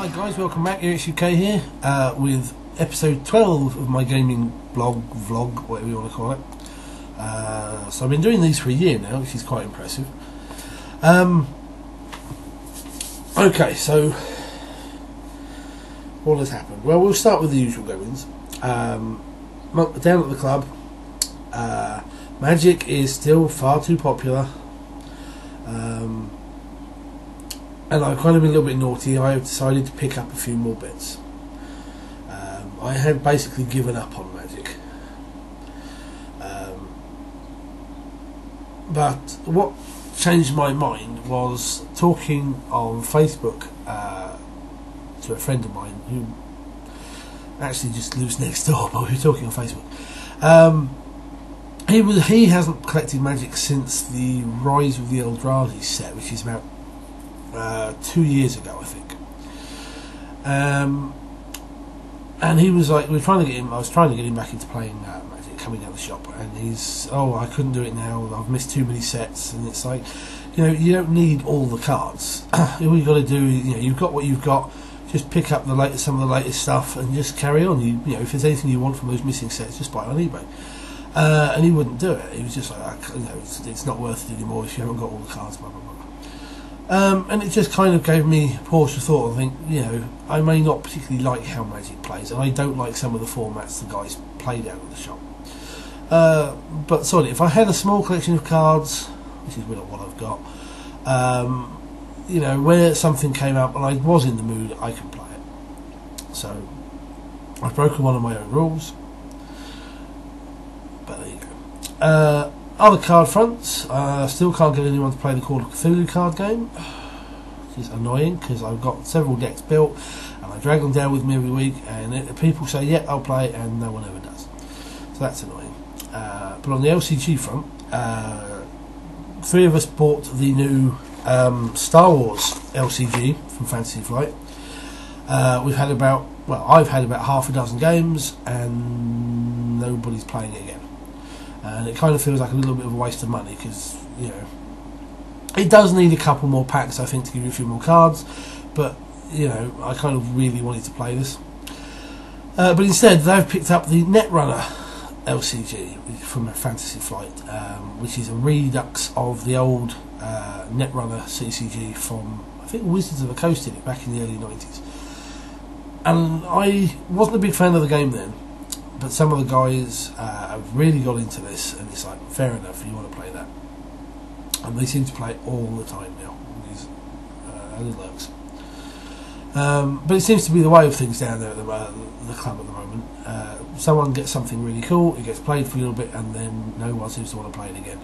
Hi guys, welcome back. EryxUK here with episode 12 of my gaming blog, vlog, whatever you want to call it. So I've been doing these for a year now, which is quite impressive. Okay, so what has happened? Well, we'll start with the usual goings. Down at the club, Magic is still far too popular. And I've kind of been a little bit naughty. I have decided to pick up a few more bits. I had basically given up on Magic. But what changed my mind was talking on Facebook to a friend of mine who actually just lives next door, but we were talking on Facebook. He hasn't collected Magic since the Rise of the Eldrazi set, which is about 2 years ago, I think. And he was like, I was trying to get him back into playing Magic, coming out of the shop, and he's, I couldn't do it now, I've missed too many sets. And it's like, you don't need all the cards. All you've got to do is, you've got what you've got, just pick up some of the latest stuff and just carry on. If there's anything you want from those missing sets, just buy it on eBay. And he wouldn't do it. He was just like, it's not worth it anymore if you haven't got all the cards, blah blah blah. And it just kind of gave me pause for thought. I think, I may not particularly like how Magic plays, and I don't like some of the formats the guys played out of the shop. But sorry, if I had a small collection of cards, which is not what I've got, where something came up and I was in the mood, I could play it. So I've broken one of my own rules, but there you go. Other card fronts, still can't get anyone to play the Call of Cthulhu card game, which is annoying because I've got several decks built and I drag them down with me every week, and people say, yeah, I'll play it, and no one ever does. So that's annoying. But on the LCG front, 3 of us bought the new Star Wars LCG from Fantasy Flight. I've had about half a dozen games and nobody's playing it again. And it kind of feels like a little bit of a waste of money because, it does need a couple more packs, I think, to give you a few more cards. But, I kind of really wanted to play this. But instead, they've picked up the Netrunner LCG from Fantasy Flight, which is a redux of the old Netrunner CCG from, I think, Wizards of the Coast did it back in the early 90s. And I wasn't a big fan of the game then. But some of the guys have really got into this, and it's like, fair enough, you want to play that. And they seem to play it all the time now, these lurks. But it seems to be the way of things down there at the club at the moment. Someone gets something really cool, it gets played for a little bit, and then no one seems to want to play it again.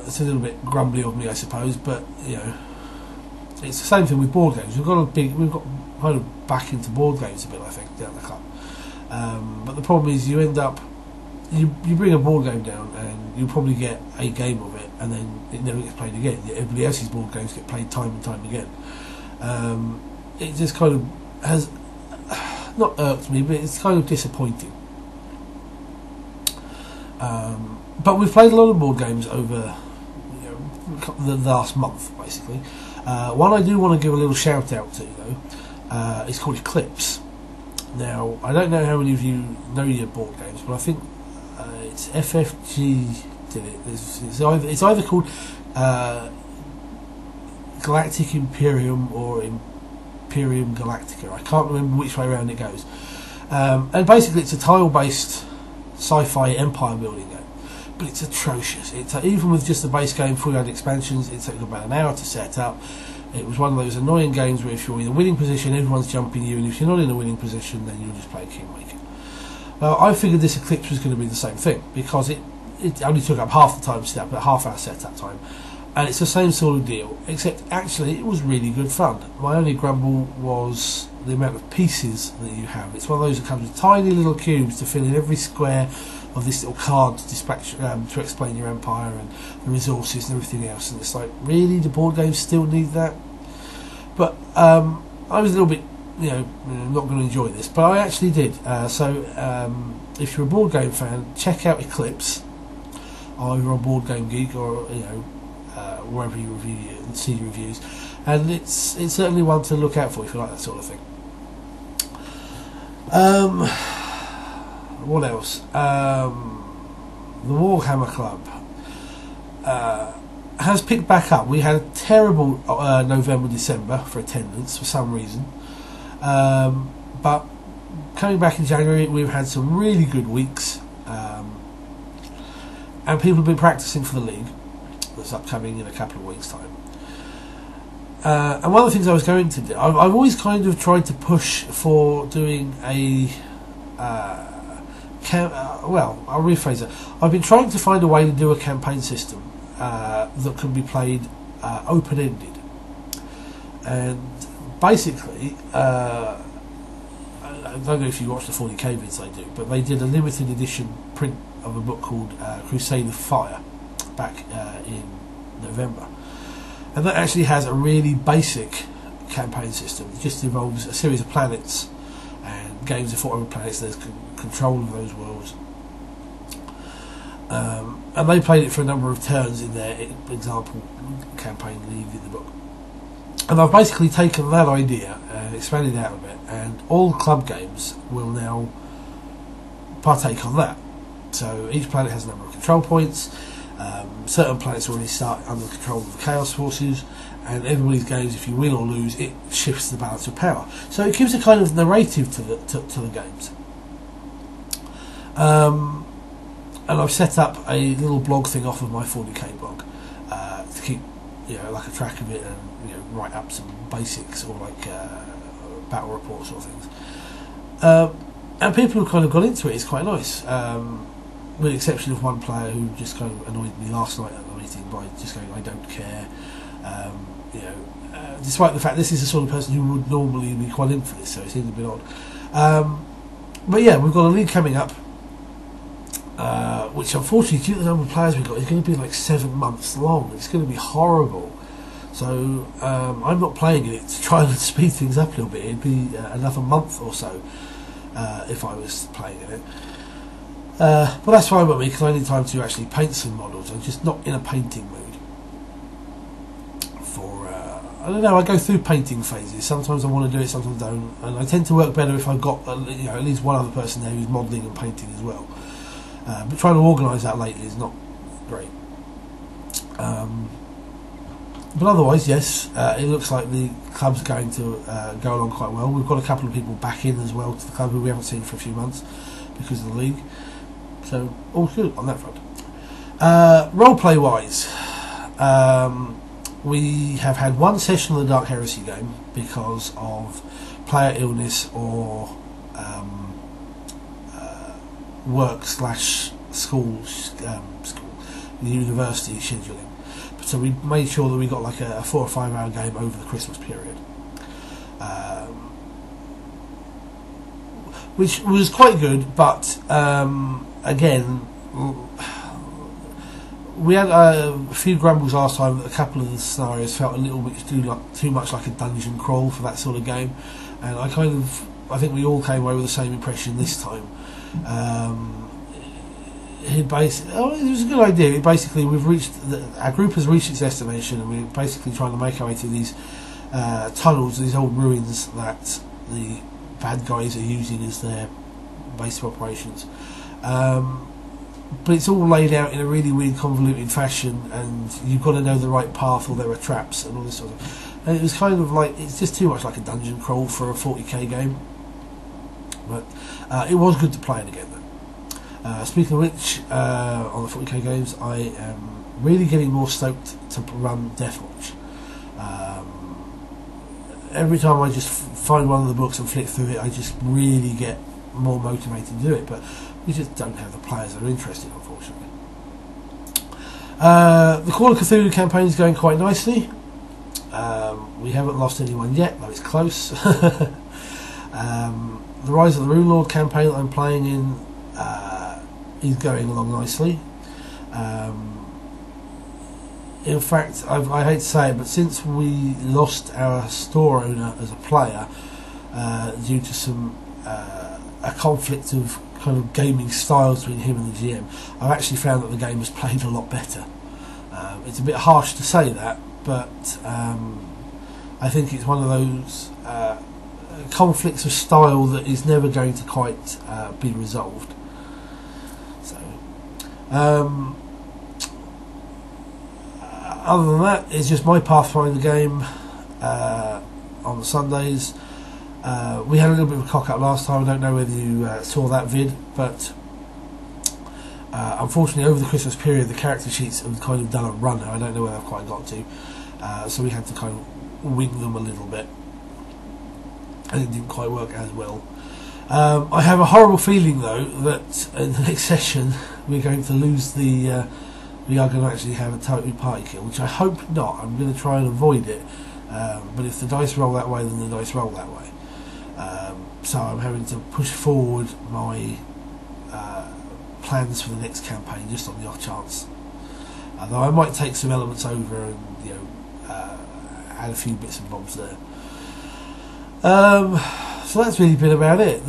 It's a little bit grumbly of me, I suppose, but it's the same thing with board games. We've got kind of back into board games a bit, I think, down the club. But the problem is, you end up, you bring a board game down, and you probably get a game of it, and then it never gets played again. Everybody else's board games get played time and time again. It just kind of has not irked me, but it's kind of disappointing. But we've played a lot of board games over the last month, basically. One I do want to give a little shout out to, though, is called Eclipse. Now, I don't know how many of you know your board games, but I think it's FFG did it. It's either called Galactic Imperium or Imperium Galactica. I can't remember which way around it goes. And basically, it's a tile-based sci-fi empire building game. But it's atrocious. Even with just the base game, full add expansions, it took about an hour to set up. It was one of those annoying games where if you're in a winning position, everyone's jumping you, and if you're not in a winning position, then you'll just play Kingmaker. I figured this Eclipse was going to be the same thing, because it only took up half the time to set up, but half hour setup time. And it's the same sort of deal, except actually it was really good fun. My only grumble was the amount of pieces that you have. It's one of those that comes with tiny little cubes to fill in every square of this little card to dispatch to explain your empire and the resources and everything else, and it's like, really, the board games still need that? But I was a little bit, not going to enjoy this, but I actually did. So if you're a board game fan, check out Eclipse, either on Board Game Geek or wherever you see reviews, and it's certainly one to look out for if you like that sort of thing. What else? The Warhammer Club has picked back up. We had a terrible November, December for attendance for some reason, but coming back in January, we've had some really good weeks, and people have been practicing for the league that's upcoming in a couple of weeks' time. And one of the things I was going to do, I've always kind of tried to push for doing a well, I'll rephrase it. I've been trying to find a way to do a campaign system that can be played open-ended, and basically, I don't know if you watch the 40k vids I do, but they did a limited edition print of a book called Crusade of Fire back in November, and that actually has a really basic campaign system. It just involves a series of planets and games of fought over planets. There's control of those worlds, and they played it for a number of turns in their example campaign league in the book. And I've basically taken that idea and expanded it out a bit, and all club games will now partake on that. So each planet has a number of control points. Certain planets already start under control of the Chaos Forces, and everybody's games, if you win or lose, it shifts the balance of power. So it gives a kind of narrative to the games. And I've set up a little blog thing off of my 40k blog to keep, like a track of it, and write up some basics or like battle reports or things. And people who kind of got into it. It's quite nice. With the exception of one player who just kind of annoyed me last night at the meeting by just going, "I don't care," despite the fact this is the sort of person who would normally be quite in for this, so it seems a bit odd. But yeah, we've got a league coming up, which unfortunately, due to the number of players we've got, is going to be like 7 months long. It's going to be horrible. So I'm not playing in it to try and speed things up a little bit. It'd be another month or so if I was playing in it. But that's fine with me, because I need time to actually paint some models. I'm just not in a painting mood. I don't know, I go through painting phases. Sometimes I want to do it, sometimes I don't. And I tend to work better if I've got at least one other person there who's modelling and painting as well. But trying to organise that lately is not great. But otherwise, yes, it looks like the club's going to go along quite well. We've got a couple of people back in as well to the club who we haven't seen for a few months because of the league. So, all good on that front. Roleplay wise, we have had one session of the Dark Heresy game because of player illness or work/school, university scheduling. So we made sure that we got like a 4 or 5 hour game over the Christmas period, which was quite good, but again, we had a few grumbles last time that a couple of the scenarios felt a little bit too much like a dungeon crawl for that sort of game, and I think we all came away with the same impression this time. It was a good idea. Basically, our group has reached its destination, and we're basically trying to make our way to these tunnels, these old ruins that the bad guys are using as their base of operations. But it's all laid out in a really weird, convoluted fashion, and you've got to know the right path, or there are traps and all this sort of. And it was kind of like, it's just too much like a dungeon crawl for a 40k game. But it was good to play it again. Speaking of which, on the 40k games, I am really getting more stoked to run Deathwatch. Every time I just find one of the books and flick through it, I just really get more motivated to do it, but we just don't have the players that are interested, unfortunately. The Call of Cthulhu campaign is going quite nicely. We haven't lost anyone yet, though it's close. The Rise of the Rune Lord campaign that I'm playing in is going along nicely. In fact, I hate to say it, but since we lost our store owner as a player due to some a conflict of kind of gaming styles between him and the GM, I've actually found that the game has played a lot better. It's a bit harsh to say that, but I think it's one of those conflicts of style that is never going to quite be resolved. So, other than that, it's just my Pathfinder game on the Sundays. We had a little bit of a cock up last time. I don't know whether you saw that vid, but unfortunately over the Christmas period the character sheets have kind of done a runner. I don't know where they've quite got to, so we had to kind of wing them a little bit, and it didn't quite work as well. I have a horrible feeling though that in the next session we're going to lose we are going to actually have a total party kill, which I hope not. I'm going to try and avoid it, but if the dice roll that way, then the dice roll that way. So I'm having to push forward my plans for the next campaign just on the off chance. Although I might take some elements over and add a few bits and bobs there. So that's really been about it.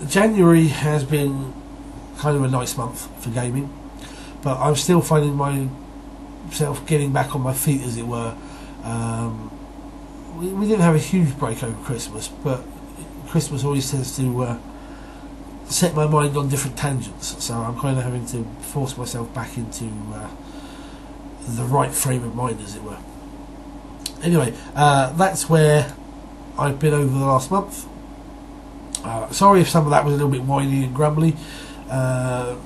January has been kind of a nice month for gaming, but I'm still finding myself getting back on my feet, as it were. We didn't have a huge break over Christmas, but Christmas always tends to set my mind on different tangents, so I'm kind of having to force myself back into the right frame of mind, as it were. Anyway, that's where I've been over the last month. Sorry if some of that was a little bit whiny and grumbly. I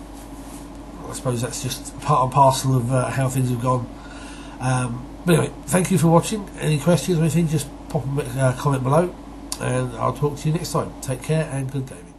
suppose that's just part and parcel of how things have gone. But anyway, thank you for watching. Any questions or anything, just pop a comment below, and I'll talk to you next time. Take care and good gaming.